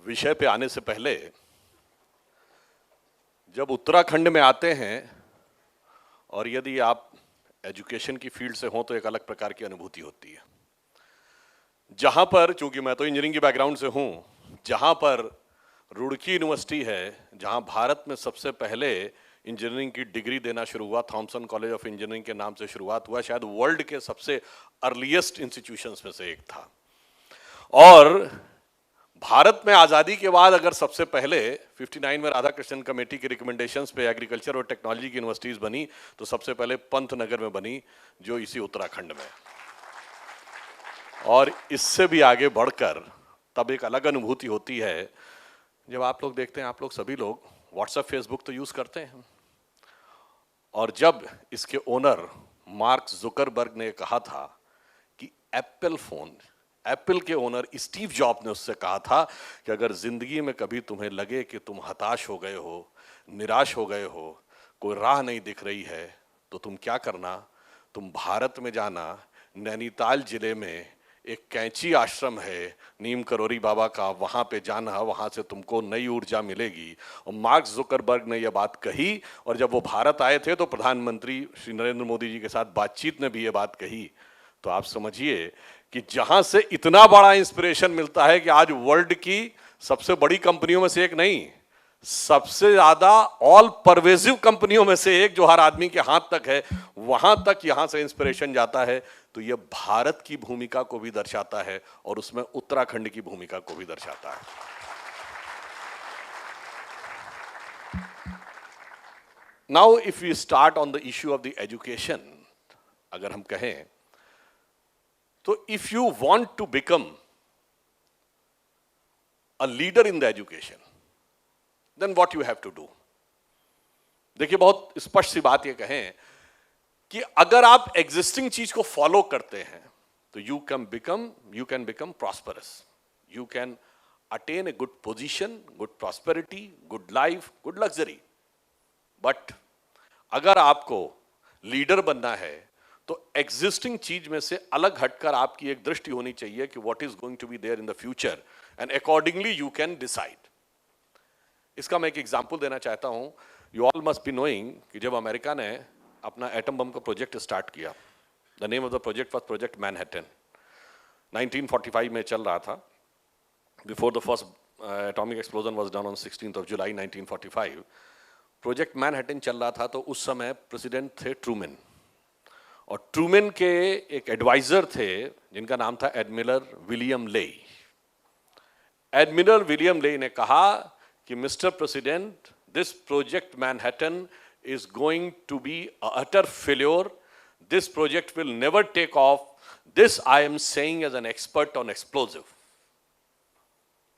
विषय पे आने से पहले जब उत्तराखंड में आते हैं और यदि आप एजुकेशन की फील्ड से हो तो एक अलग प्रकार की अनुभूति होती है। जहां पर, चूंकि मैं तो इंजीनियरिंग के बैकग्राउंड से हूं, जहां पर रुड़की यूनिवर्सिटी है, जहां भारत में सबसे पहले इंजीनियरिंग की डिग्री देना शुरू हुआ, थॉमसन कॉलेज ऑफ इंजीनियरिंग के नाम से शुरुआत हुआ, शायद वर्ल्ड के सबसे अर्लीस्ट इंस्टीट्यूशंस में से एक था। और भारत में आजादी के बाद अगर सबसे पहले 59 में राधाकृष्णन कमेटी की रिकमेंडेशंस पे एग्रीकल्चर और टेक्नोलॉजी की यूनिवर्सिटीज बनी, तो सबसे पहले पंतनगर में बनी, जो इसी उत्तराखंड में। और इससे भी आगे बढ़कर तब एक अलग अनुभूति होती है जब आप लोग देखते हैं, आप लोग सभी लोग व्हाट्सएप फेसबुक तो यूज करते हैं, और जब इसके ओनर मार्क जुकरबर्ग ने कहा था कि एप्पल के ओनर स्टीव जॉब ने उससे कहा था कि अगर जिंदगी में कभी तुम्हें लगे कि तुम हताश हो गए हो, निराश हो गए हो, कोई राह नहीं दिख रही है, तो तुम क्या करना, तुम भारत में जाना, नैनीताल जिले में एक कैंची आश्रम है नीम करोरी बाबा का, वहां पे जाना, वहां से तुमको नई ऊर्जा मिलेगी। और मार्क जुकरबर्ग ने यह बात कही, और जब वो भारत आए थे तो प्रधानमंत्री श्री नरेंद्र मोदी जी के साथ बातचीत में भी ये बात कही। तो आप समझिए कि जहां से इतना बड़ा इंस्पिरेशन मिलता है कि आज वर्ल्ड की सबसे बड़ी कंपनियों में से एक नहीं, सबसे ज्यादा ऑल परवेजिव कंपनियों में से एक, जो हर आदमी के हाथ तक है, वहां तक यहां से इंस्पिरेशन जाता है। तो यह भारत की भूमिका को भी दर्शाता है और उसमें उत्तराखंड की भूमिका को भी दर्शाता है। Now if we start on the issue of the education, अगर हम कहें तो if you want to become a leader in the education, then what you have to do. देखिए, बहुत स्पष्ट सी बात ये कहें कि अगर आप एग्जिस्टिंग चीज को फॉलो करते हैं तो you can become prosperous, you can attain a good position, good prosperity, good life, good luxury. But अगर आपको लीडर बनना है तो एग्जिस्टिंग चीज में से अलग हटकर आपकी एक दृष्टि होनी चाहिए कि what is going to be there in the future, and accordingly you can decide. इसका मैं एक एग्जांपल देना चाहता हूं। You all must be knowing कि जब अमेरिका ने अपना एटम बम का प्रोजेक्ट स्टार्ट किया, the name of the project was project Manhattan, 1945 में चल रहा था, before the first atomic explosion was done on 16th of July 1945। Project Manhattan चल रहा था, तो उस समय प्रेसिडेंट थे ट्रूमैन, और ट्रूमैन के एक एडवाइजर थे जिनका नाम था एडमिरल विलियम ले। एडमिरल विलियम ले ने कहा कि mister president, this project Manhattan is going to be a utter failure. This project will never take off. This I am saying as an expert on explosive.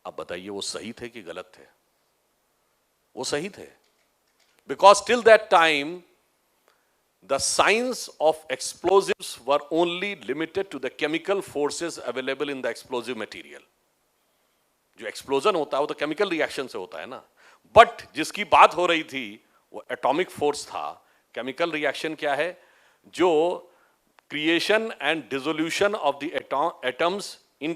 अब बताइए, वो सही थे कि गलत थे? वो सही थे, because till that time the science of explosives were only limited to the chemical forces available in the explosive material. जो एक्सप्लोजन होता है वो तो केमिकल रिएक्शन से होता है ना, बट जिसकी बात हो रही थी वो एटॉमिक फोर्स था। केमिकल रिएक्शन क्या है? जो creation and dissolution of the atoms in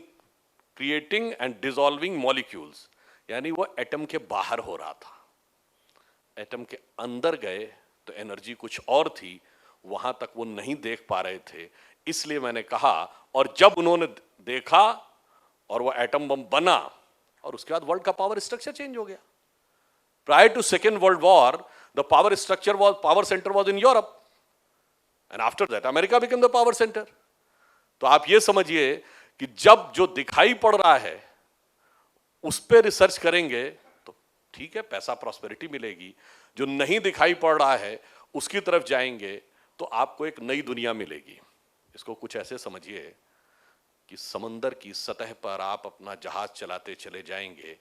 creating and dissolving molecules, यानी वो एटम के बाहर हो रहा था। एटम के अंदर गए तो एनर्जी कुछ और थी, वहां तक वो नहीं देख पा रहे थे। इसलिए मैंने कहा, और जब उन्होंने देखा और वो एटम बम बना, और उसके बाद वर्ल्ड का पावर स्ट्रक्चर चेंज हो गया। Prior to Second World War, the power center was in Europe, and after that, America became the power center. तो आप ये समझिए कि जब जो दिखाई पड़ रहा है उस पे रिसर्च करेंगे तो ठीक है, पैसा प्रॉस्पेरिटी मिलेगी। जो नहीं दिखाई पड़ रहा है उसकी तरफ जाएंगे तो आपको एक नई दुनिया मिलेगी। इसको कुछ ऐसे समझिए कि समंदर की सतह पर आप अपना जहाज चलाते चले जाएंगे,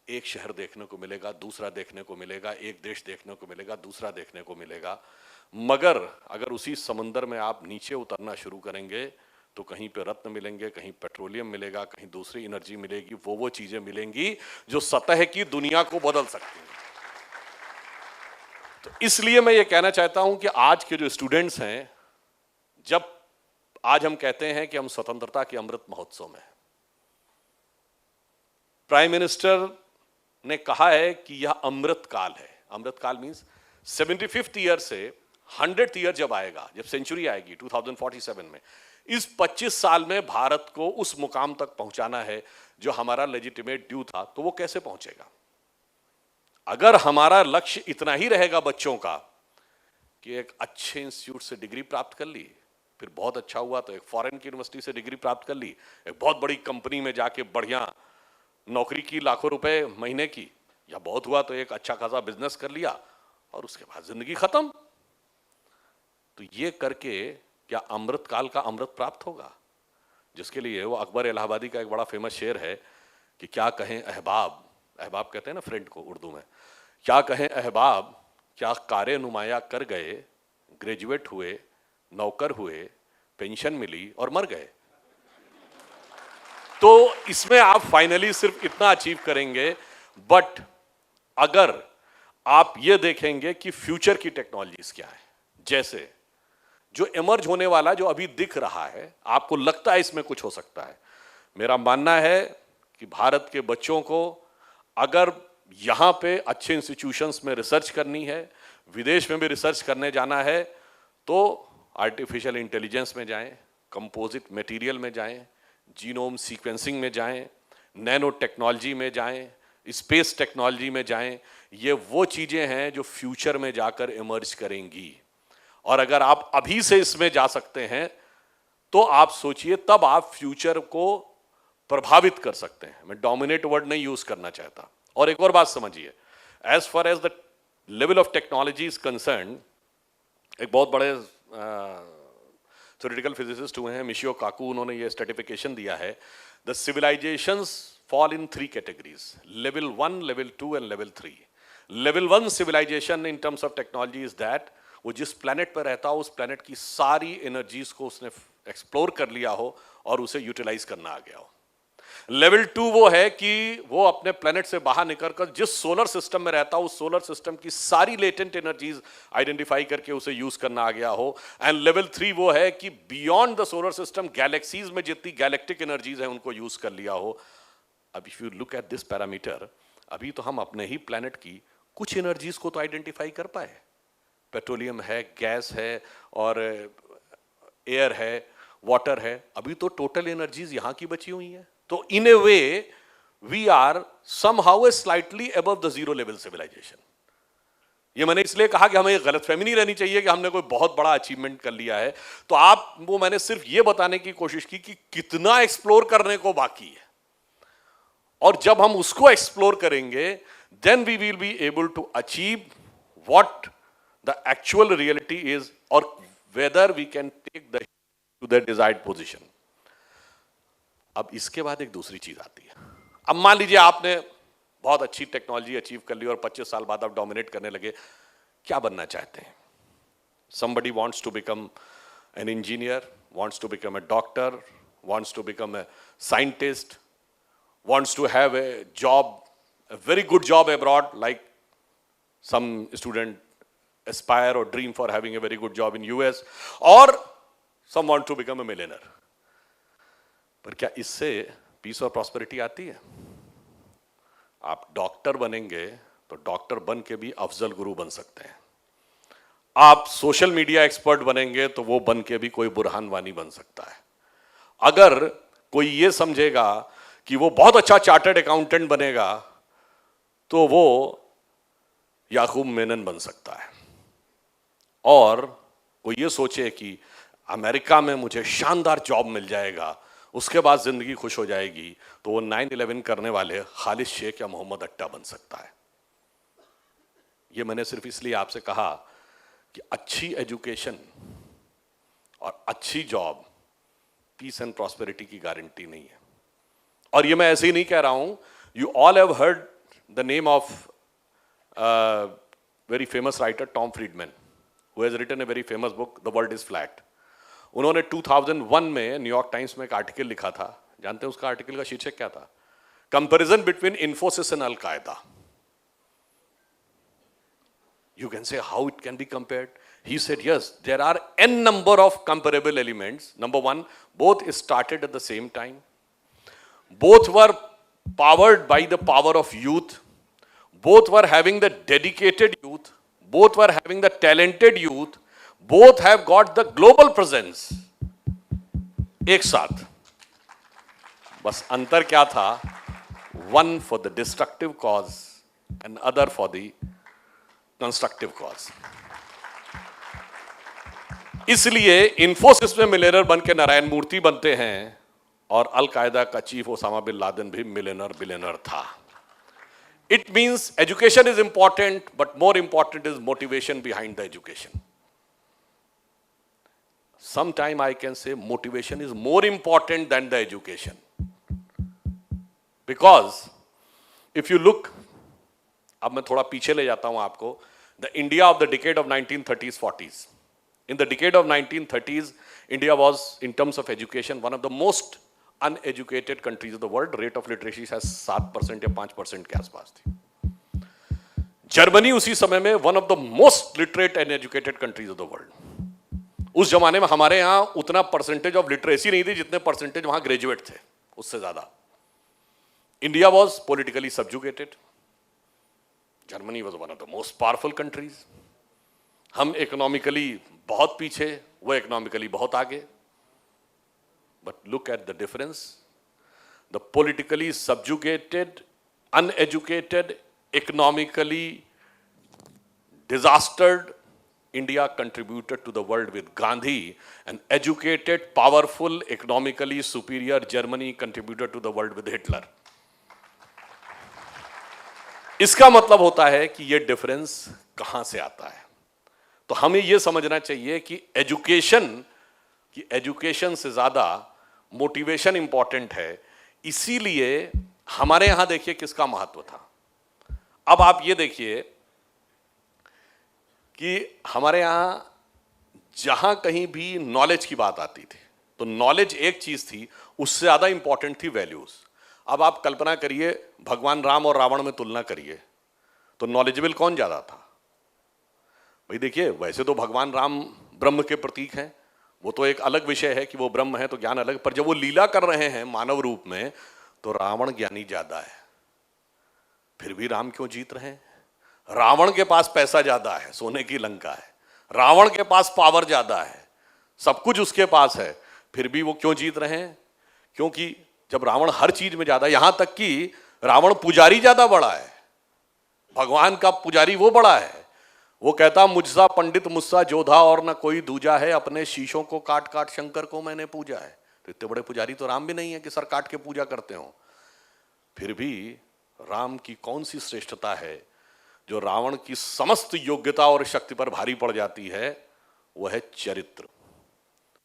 एक शहर देखने को मिलेगा, दूसरा देखने को मिलेगा, एक देश देखने को मिलेगा, दूसरा देखने को मिलेगा, मगर अगर उसी समंदर में आप नीचे उतरना शुरू करेंगे तो कहीं पे रत्न मिलेंगे, कहीं पेट्रोलियम मिलेगा, कहीं दूसरी एनर्जी मिलेगी, वो चीजें मिलेंगी जो सतह की दुनिया को बदल सकती हैं। तो इसलिए मैं ये कहना चाहता हूं कि आज के जो स्टूडेंट्स हैं, जब आज हम कहते हैं कि हम स्वतंत्रता के अमृत महोत्सव में, प्राइम मिनिस्टर ने कहा है कि यह अमृत काल है। अमृत काल मीन्स 75th ईयर से 100th ईयर जब आएगा, जब सेंचुरी आएगी 2047 में, इस 25 साल में भारत को उस मुकाम तक पहुंचाना है जो हमारा लेजिटिमेट ड्यू था। तो वो कैसे पहुंचेगा? अगर हमारा लक्ष्य इतना ही रहेगा बच्चों का कि एक अच्छे इंस्टीट्यूट से डिग्री प्राप्त कर ली, फिर बहुत अच्छा हुआ तो एक फॉरेन की यूनिवर्सिटी से डिग्री प्राप्त कर ली, एक बहुत बड़ी कंपनी में जाके बढ़िया नौकरी की, लाखों रुपए महीने की, या बहुत हुआ तो एक अच्छा खासा बिजनेस कर लिया और उसके बाद जिंदगी खत्म। तो ये करके क्या अमृत काल का अमृत प्राप्त होगा? जिसके लिए वो अकबर इलाहाबादी का एक बड़ा फेमस शेर है कि क्या कहें अहबाब, अहबाब कहते हैं ना फ्रेंड को उर्दू में, क्या कहें अहबाब, क्या कारे नुमाया कर गए, ग्रेजुएट हुए, नौकर हुए, पेंशन मिली और मर गए। तो इसमें आप फाइनली सिर्फ इतना अचीव करेंगे। बट अगर आप ये देखेंगे कि फ्यूचर की टेक्नोलॉजीज क्या है, जैसे जो इमर्ज होने वाला, जो अभी दिख रहा है, आपको लगता है इसमें कुछ हो सकता है। मेरा मानना है कि भारत के बच्चों को अगर यहां पे अच्छे इंस्टीट्यूशंस में रिसर्च करनी है, विदेश में भी रिसर्च करने जाना है, तो आर्टिफिशियल इंटेलिजेंस में जाएं, कंपोजिट मटेरियल में जाएं, जीनोम सीक्वेंसिंग में जाएं, नैनो टेक्नोलॉजी में जाएं, स्पेस टेक्नोलॉजी में जाएं। ये वो चीजें हैं जो फ्यूचर में जाकर इमर्ज करेंगी। और अगर आप अभी से इसमें जा सकते हैं तो आप सोचिए, तब आप फ्यूचर को प्रभावित कर सकते हैं। मैं डोमिनेट वर्ड नहीं यूज करना चाहता। और एक और बात समझिए, as far as the level of technology is concern, एक बहुत बड़े थ्योरेटिकल फिजिसिस्ट हुए हैं मिशियो काकू, उन्होंने ये स्ट्रेटिफिकेशन दिया है, the civilisations fall in 3 categories, level 1, level 2 and level 3। Level 1 civilisation in terms of technology is that वो जिस प्लेनेट पर रहता हो उस प्लेनेट की सारी एनर्जीज को उसने एक्सप्लोर कर लिया हो और उसे यूटिलाइज करना आ गया हो। लेवल 2 वो है कि वो अपने प्लेनेट से बाहर निकलकर जिस सोलर सिस्टम में रहता हो उस सोलर सिस्टम की सारी लेटेंट एनर्जीज आइडेंटिफाई करके उसे यूज करना आ गया हो। एंड लेवल 3 वो है कि beyond the solar system galaxies में जितनी गैलेक्टिक एनर्जीज है उनको यूज कर लिया हो। अब if you look at this parameter, अभी तो हम अपने ही प्लेनेट की कुछ एनर्जीज को तो आइडेंटिफाई कर पाए, पेट्रोलियम है, गैस है और एयर है, वाटर है। अभी तो टोटल एनर्जीज यहां की बची हुई है। तो in a way we are somehow slightly above the zero level civilisation. ये मैंने इसलिए कहा कि हमें ये गलतफहमी नहीं रहनी चाहिए कि हमने कोई बहुत बड़ा अचीवमेंट कर लिया है। तो आप वो, मैंने सिर्फ ये बताने की कोशिश की कि कितना एक्सप्लोर करने को बाकी है, और जब हम उसको एक्सप्लोर करेंगे then we will be able to achieve what the actual reality is, or whether we can take the to the desired position. अब इसके बाद एक दूसरी चीज आती है। अब मान लीजिए आपने बहुत अच्छी टेक्नोलॉजी अचीव कर ली और 25 साल बाद आप डोमिनेट करने लगे, क्या बनना चाहते हैं? Somebody wants to become an engineer, wants to become a doctor, wants to become a scientist, wants to have a job, a very good job abroad, like some student aspire or dream for having a very good job in US, or some want to become a millionaire. पर क्या इससे piece और prosperity आती है? आप doctor बनेंगे तो doctor बन के भी अफजल गुरु बन सकते हैं। आप सोशल मीडिया एक्सपर्ट बनेंगे तो वो बन के भी कोई बुरहान वानी बन सकता है। अगर कोई ये समझेगा कि वो बहुत अच्छा चार्टर्ड अकाउंटेंट बनेगा तो वो याकूब मेनन बन सकता है। और वो ये सोचे कि अमेरिका में मुझे शानदार जॉब मिल जाएगा, उसके बाद जिंदगी खुश हो जाएगी, तो वो 9/11 करने वाले खालिद शेख या मोहम्मद अट्टा बन सकता है। ये मैंने सिर्फ इसलिए आपसे कहा कि अच्छी एजुकेशन और अच्छी जॉब पीस एंड प्रॉस्पेरिटी की गारंटी नहीं है। और ये मैं ऐसे ही नहीं कह रहा हूं। You all have heard the name of very famous writer Tom Friedman, who has written a very famous book, The World is Flat. उन्होंने 2001 में न्यूयॉर्क टाइम्स में एक आर्टिकल लिखा था। जानते हैं उसका आर्टिकल का शीर्षक क्या था? कंपैरिजन बिटवीन इन्फोसिस एंड अल कायदा। You can say how it can be compared. He said, yes, there are n number of comparable elements. Number one, both started at the same time. Both were powered by the power of youth. both were having the dedicated youth, both were having the talented youth, both have got the global presence एक साथ। बस अंतर क्या था? One for the destructive cause and other for the constructive cause। इसलिए इंफोसिस में millionaire बन के नारायण मूर्ति बनते हैं और अल कायदा का चीफ ओसामा बिन लादेन भी मिलियनर बिलियनर था। It means education is important, but more important is motivation behind the education. Sometime I can say motivation is more important than the education. Because if you look, अब मैं थोड़ा पीछे ले जाता हूं आपको, the India of the decade of 1930s, 40s. In the decade of 1930s, India was, in terms of education, one of the most uneducated countries of the world. Rate of literacy has 7% या 5% के आसपास थी। Germany उसी समय में one of the most literate and educated countries of the world। उस जमाने में हमारे यहाँ उतना परसेंटेज ऑफ लिटरेसी नहीं थी जितने परसेंटेज वहां ग्रेजुएट थे, उससे ज्यादा। India was politically सबजुगेटेड, Germany was one of the most powerful countries. हम इकोनॉमिकली बहुत पीछे, वो इकोनॉमिकली बहुत आगे। But look at the difference. The politically subjugated, uneducated, economically disastered India contributed to the world with Gandhi, and educated, powerful, economically superior Germany contributed to the world with Hitler. इसका मतलब होता है कि ये difference कहां से आता है। तो हमें यह समझना चाहिए कि एजुकेशन से ज्यादा मोटिवेशन इंपॉर्टेंट है। इसीलिए हमारे यहां देखिए किसका महत्व था। अब आप ये देखिए कि हमारे यहां जहां कहीं भी नॉलेज की बात आती थी तो नॉलेज एक चीज थी, उससे ज्यादा इंपॉर्टेंट थी वैल्यूज। अब आप कल्पना करिए, भगवान राम और रावण में तुलना करिए तो नॉलेजेबल कौन ज्यादा था? भाई देखिए, वैसे तो भगवान राम ब्रह्म के प्रतीक हैं, वो तो एक अलग विषय है कि वो ब्रह्म है तो ज्ञान अलग, पर जब वो लीला कर रहे हैं मानव रूप में तो रावण ज्ञानी ज्यादा है। फिर भी राम क्यों जीत रहे हैं? रावण के पास पैसा ज्यादा है, सोने की लंका है, रावण के पास पावर ज्यादा है, सब कुछ उसके पास है, फिर भी वो क्यों जीत रहे हैं? क्योंकि जब रावण हर चीज में ज्यादा, यहां तक कि रावण पुजारी ज्यादा बड़ा है, भगवान का पुजारी वो बड़ा है। वो कहता मुझसा पंडित मुझसा जोधा और न कोई दूजा है, अपने शीशों को काट काट शंकर को मैंने पूजा है। तो इतने बड़े पुजारी तो राम भी नहीं है कि सर काट के पूजा करते हो। फिर भी राम की कौन सी श्रेष्ठता है जो रावण की समस्त योग्यता और शक्ति पर भारी पड़ जाती है? वह है चरित्र।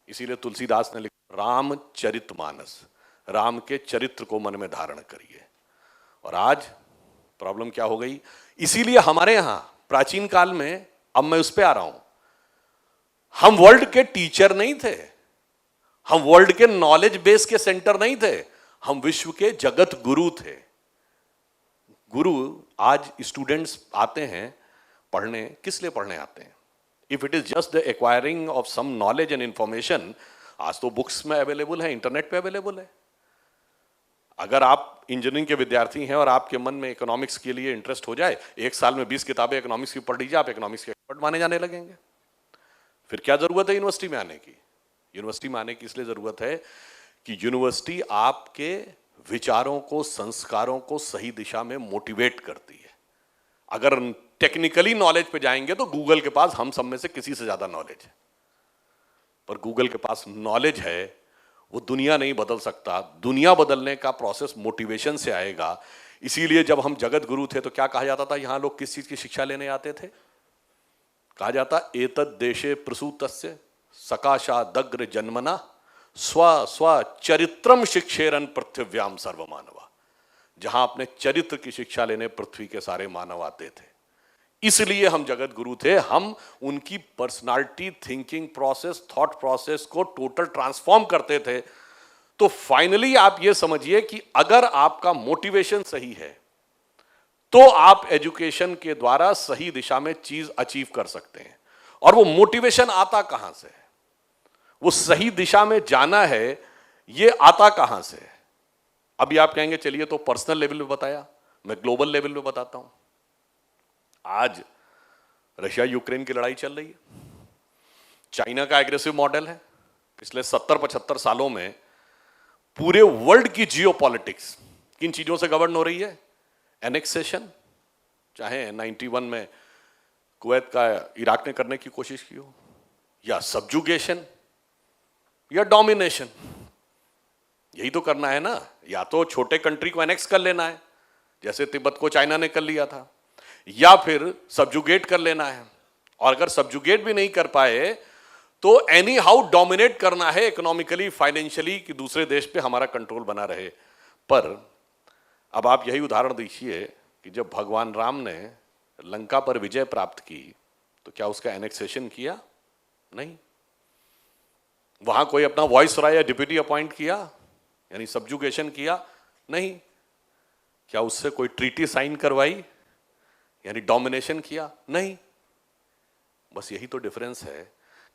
इसीलिए तुलसीदास ने लिखा राम चरितमानस, राम के चरित्र को मन में धारण करिए। और आज प्रॉब्लम क्या हो गई? इसीलिए हमारे यहां प्राचीन काल में, अब मैं उस पे आ रहा हूं, हम वर्ल्ड के टीचर नहीं थे, हम वर्ल्ड के नॉलेज बेस के सेंटर नहीं थे, हम विश्व के जगत गुरु थे। गुरु आज स्टूडेंट्स आते हैं पढ़ने, किस लिए पढ़ने आते हैं? If it is just the acquiring of some knowledge and information, आज तो बुक्स में अवेलेबल है, इंटरनेट पे अवेलेबल है। अगर आप इंजीनियरिंग के विद्यार्थी हैं और आपके मन में इकोनॉमिक्स के लिए इंटरेस्ट हो जाए, एक साल में 20 किताबें इकोनॉमिक्स की पढ़ लीजिए, आप इकोनॉमिक्स के एक्सपर्ट माने जाने लगेंगे। फिर क्या जरूरत है यूनिवर्सिटी में आने की? यूनिवर्सिटी में आने की इसलिए जरूरत है कि यूनिवर्सिटी आपके विचारों को, संस्कारों को सही दिशा में मोटिवेट करती है। अगर टेक्निकली नॉलेज पे जाएंगे तो गूगल के पास हम सब में से किसी से ज्यादा नॉलेज है, पर गूगल के पास नॉलेज है, वो दुनिया नहीं बदल सकता। दुनिया बदलने का प्रोसेस मोटिवेशन से आएगा। इसीलिए जब हम जगत गुरु थे तो क्या कहा जाता था? यहां लोग किस चीज की शिक्षा लेने आते थे? कहा जाता एतद देशे प्रसूतस्य सकाशादग्र जन्मना स्व स्व चरित्रम शिक्षेरन पृथ्व्याम सर्वमानवा। जहां अपने चरित्र की शिक्षा लेने पृथ्वी के सारे मानव आते थे। इसलिए हम जगत गुरु थे। हम उनकी personality, thinking process, thought process को टोटल ट्रांसफॉर्म करते थे। तो फाइनली आप ये समझिए कि अगर आपका मोटिवेशन सही है तो आप एजुकेशन के द्वारा सही दिशा में चीज अचीव कर सकते हैं। और वो मोटिवेशन आता कहां से है? वो सही दिशा में जाना है, ये आता कहां से? अभी आप कहेंगे चलिए तो पर्सनल लेवल पे बताया, मैं ग्लोबल लेवल पे बताता हूं। आज रशिया यूक्रेन की लड़ाई चल रही है, चाइना का एग्रेसिव मॉडल है। पिछले 70-75 सालों में पूरे वर्ल्ड की जियोपॉलिटिक्स किन चीजों से गवर्न हो रही है? एनेक्सेशन, चाहे 91 में कुवैत का इराक ने करने की कोशिश की हो, या सब्जुगेशन, या डोमिनेशन। यही तो करना है ना। या तो छोटे कंट्री को एनेक्स कर लेना है, जैसे तिब्बत को चाइना ने कर लिया था, या फिर सब्जुगेट कर लेना है। और अगर सब्जुगेट भी नहीं कर पाए तो एनी हाउ डोमिनेट करना है इकोनॉमिकली, फाइनेंशियली, कि दूसरे देश पे हमारा कंट्रोल बना रहे। पर अब आप यही उदाहरण देखिए कि जब भगवान राम ने लंका पर विजय प्राप्त की तो क्या उसका एनेक्सेशन किया? नहीं। वहां कोई अपना वॉइसरॉय या डिप्यूटी अपॉइंट किया, यानी सब्जुगेशन किया? नहीं। क्या उससे कोई ट्रीटी साइन करवाई, यानी डोमिनेशन किया? नहीं। बस यही तो डिफरेंस है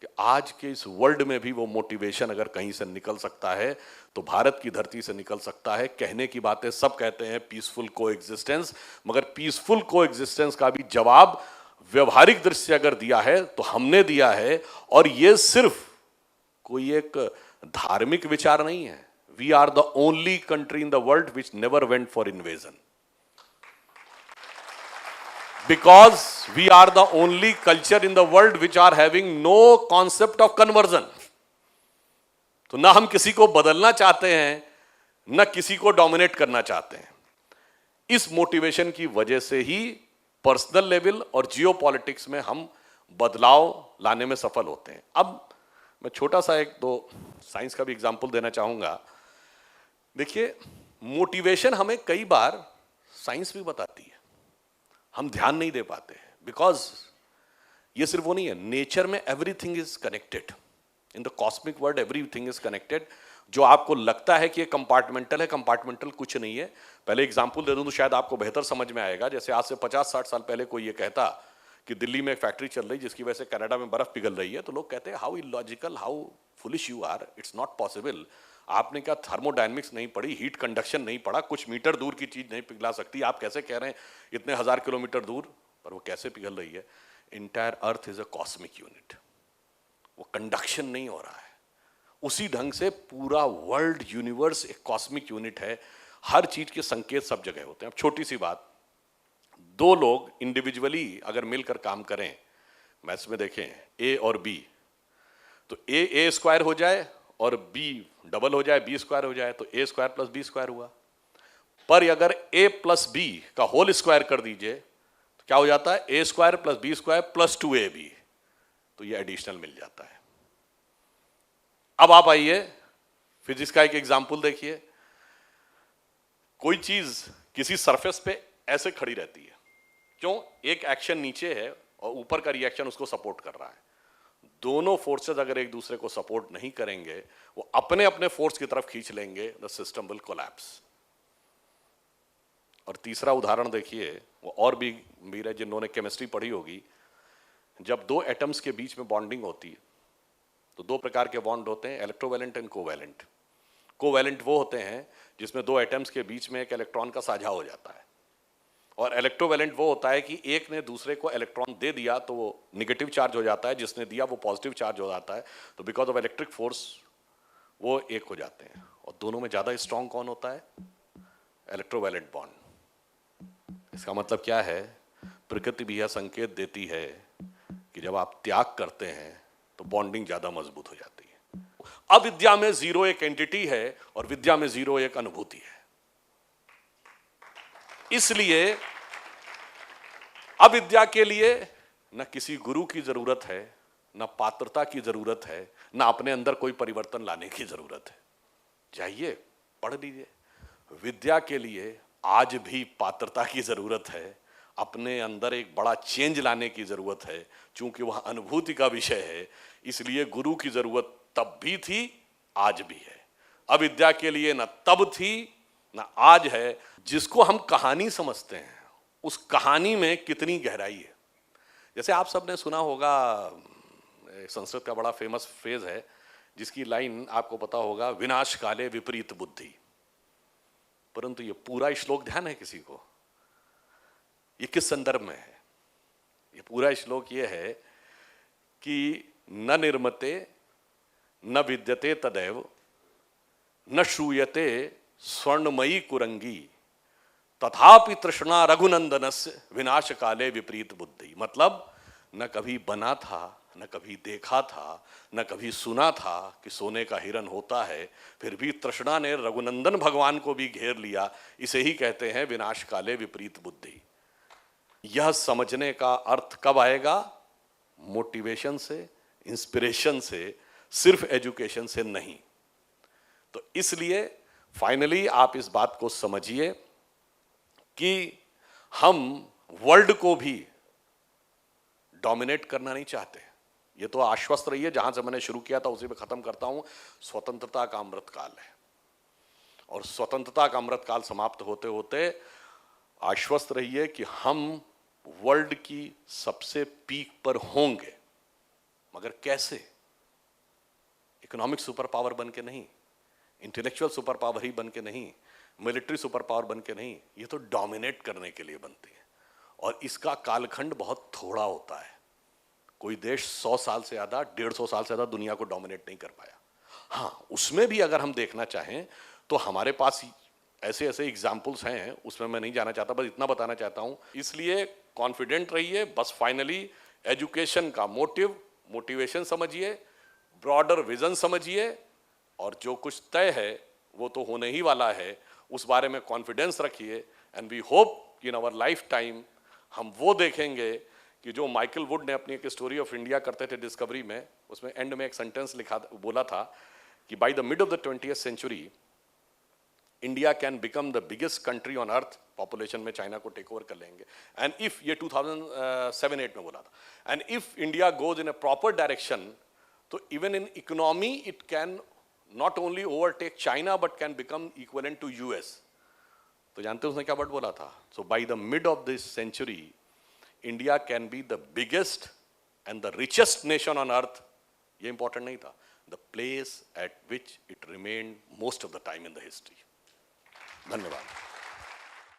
कि आज के इस वर्ल्ड में भी वो मोटिवेशन अगर कहीं से निकल सकता है तो भारत की धरती से निकल सकता है। कहने की बातें सब कहते हैं पीसफुल को एग्जिस्टेंस, मगर पीसफुल को एग्जिस्टेंस का भी जवाब व्यवहारिक दृष्टि से अगर दिया है तो हमने दिया है। और ये सिर्फ कोई एक धार्मिक विचार नहीं है। We are the only country in the world which never went for invasion, because we are the only culture in the world which are having no concept of conversion. तो ना हम किसी को बदलना चाहते हैं, ना किसी को डोमिनेट करना चाहते हैं। इस मोटिवेशन की वजह से ही पर्सनल लेवल और जियोपॉलिटिक्स में हम बदलाव लाने में सफल होते हैं। अब मैं छोटा सा एक दो साइंस का भी एग्जांपल देना चाहूंगा। देखिए, मोटिवेशन हमें कई बार साइंस भी बताती है, हम ध्यान नहीं दे पाते, बिकॉज ये सिर्फ वो नहीं है। नेचर में everything is connected, in the cosmic world everything is connected. जो आपको लगता है कि ये कंपार्टमेंटल है, कंपार्टमेंटल कुछ नहीं है। पहले एग्जांपल दे दूं तो शायद आपको बेहतर समझ में आएगा। जैसे आज से 50-60 साल पहले कोई ये कहता कि दिल्ली में एक फैक्ट्री चल रही जिसकी वजह से कनाडा में बर्फ पिघल रही है, तो लोग कहते हैं how illogical, how foolish you are, it's not possible. आपने क्या थर्मोडायनेमिक्स नहीं पढ़ी, हीट कंडक्शन नहीं पढ़ा, कुछ मीटर दूर की चीज नहीं पिघला सकती, आप कैसे कह रहे हैं इतने 1000 किलोमीटर दूर पर वो कैसे पिघल रही है? Entire earth is a cosmic unit, वो कंडक्शन नहीं हो रहा है। उसी ढंग से पूरा वर्ल्ड यूनिवर्स एक कॉस्मिक यूनिट है। हर चीज के संकेत सब जगह होते हैं। अब छोटी सी बात, दो लोग इंडिविजुअली अगर मिलकर काम करें, मैथ्स में देखें ए और बी, तो ए स्क्वायर हो जाए और बी डबल हो जाए, बी स्क्वायर हो जाए, तो A square plus B square हुआ। पर अगर ए प्लस बी का होल स्क्वायर कर दीजिए तो क्या हो जाता है? A square plus B square plus 2ab, तो ये एडिशनल मिल जाता है। अब आप आइए फिजिक्स का एक एग्जांपल देखिए। कोई चीज किसी सरफेस पे ऐसे खड़ी रहती है, क्यों? एक एक्शन नीचे है और ऊपर का रिएक्शन उसको सपोर्ट कर रहा है। दोनों फोर्सेस अगर एक दूसरे को सपोर्ट नहीं करेंगे, वो अपने अपने फोर्स की तरफ खींच लेंगे, द सिस्टम विल कोलैप्स। और तीसरा उदाहरण देखिए, वो और भी वीर है जिन्होंने केमिस्ट्री पढ़ी होगी। जब दो एटम्स के बीच में बॉन्डिंग होती है तो दो प्रकार के बॉन्ड होते हैं, इलेक्ट्रोवैलेंट एंड कोवैलेंट। कोवैलेंट वो होते हैं जिसमें दो एटम्स के बीच में एक इलेक्ट्रॉन का साझा हो जाता है, और इलेक्ट्रोवैलेंट वो होता है कि एक ने दूसरे को इलेक्ट्रॉन दे दिया तो वो निगेटिव चार्ज हो जाता है, जिसने दिया वो पॉजिटिव चार्ज हो जाता है। तो बिकॉज ऑफ इलेक्ट्रिक फोर्स वो एक हो जाते हैं। और दोनों में ज्यादा स्ट्रॉन्ग कौन होता है? Electrovalent bond. इसका मतलब क्या है? प्रकृति भी यह संकेत देती है कि जब आप त्याग करते हैं तो बॉन्डिंग ज्यादा मजबूत हो जाती है। अविद्या में जीरो एक एंटिटी है और विद्या में जीरो एक अनुभूति है। इसलिए अविद्या के लिए न किसी गुरु की जरूरत है, न पात्रता की जरूरत है, न अपने अंदर कोई परिवर्तन लाने की जरूरत है। जाइए पढ़ लीजिए। विद्या के लिए आज भी पात्रता की जरूरत है, अपने अंदर एक बड़ा चेंज लाने की जरूरत है। चूंकि वह अनुभूति का विषय है, इसलिए गुरु की जरूरत तब भी थी, आज भी है। अविद्या के लिए न तब थी न आज है। जिसको हम कहानी समझते हैं, उस कहानी में कितनी गहराई है। जैसे आप सबने सुना होगा, संस्कृत का बड़ा फेमस फ्रेज है जिसकी लाइन आपको पता होगा, विनाश काले विपरीत बुद्धि। परंतु ये पूरा श्लोक ध्यान है किसी को? ये किस संदर्भ में है? ये पूरा श्लोक ये है कि न निर्मते न विद्यते तदैव न श्रूयते स्वर्णमयी कुरंगी तथापि तृष्णा रघुनंदनस्य विनाश काले विपरीत बुद्धि। मतलब न कभी बना था, न कभी देखा था, न कभी सुना था कि सोने का हिरण होता है, फिर भी तृष्णा ने रघुनंदन भगवान को भी घेर लिया। इसे ही कहते हैं विनाश काले विपरीत बुद्धि। यह समझने का अर्थ कब आएगा? मोटिवेशन से, इंस्पिरेशन से, सिर्फ एजुकेशन से नहीं। तो इसलिए फाइनली आप इस बात को समझिए कि हम वर्ल्ड को भी डोमिनेट करना नहीं चाहते। ये तो आश्वस्त रहिए, जहां से मैंने शुरू किया था उसी पे खत्म करता हूं। स्वतंत्रता का अमृतकाल है और स्वतंत्रता का अमृतकाल समाप्त होते होते आश्वस्त रहिए कि हम वर्ल्ड की सबसे पीक पर होंगे। मगर कैसे? इकोनॉमिक सुपर पावर बन के नहीं, इंटेलेक्चुअल सुपर पावर ही बन के नहीं, मिलिट्री सुपर पावर बन के नहीं। ये तो डोमिनेट करने के लिए बनती है और इसका कालखंड बहुत थोड़ा होता है। कोई देश 100 साल से ज्यादा, 150 साल से ज्यादा दुनिया को डोमिनेट नहीं कर पाया। हाँ, उसमें भी अगर हम देखना चाहें तो हमारे पास ऐसे ऐसे एग्जाम्पल्स हैं, उसमें मैं नहीं जाना चाहता, बस इतना बताना चाहता हूं। इसलिए कॉन्फिडेंट रहिए। बस फाइनली एजुकेशन का मोटिवेशन समझिए, ब्रॉडर विजन समझिए और जो कुछ तय है वो तो होने ही वाला है, उस बारे में कॉन्फिडेंस रखिए। And we hope in our life time हम वो देखेंगे कि जो माइकल वुड ने अपनी एक स्टोरी ऑफ इंडिया करते थे डिस्कवरी में, उसमें एंड में एक सेंटेंस बोला था कि by the mid of the 20th century India can become the biggest country on earth. Population में चाइना को टेक ओवर कर लेंगे। एंड इफ, ये 2007-8 में बोला था, and if India goes in a proper direction तो even in economy it can not only overtake China but can become equivalent to US. तो जानते हैं उसने क्या वर्ड बोला था? So by the mid of this century India can be the biggest and the richest nation on earth. ये important नहीं था, the place at which it remained most of the time in the history. धन्यवाद।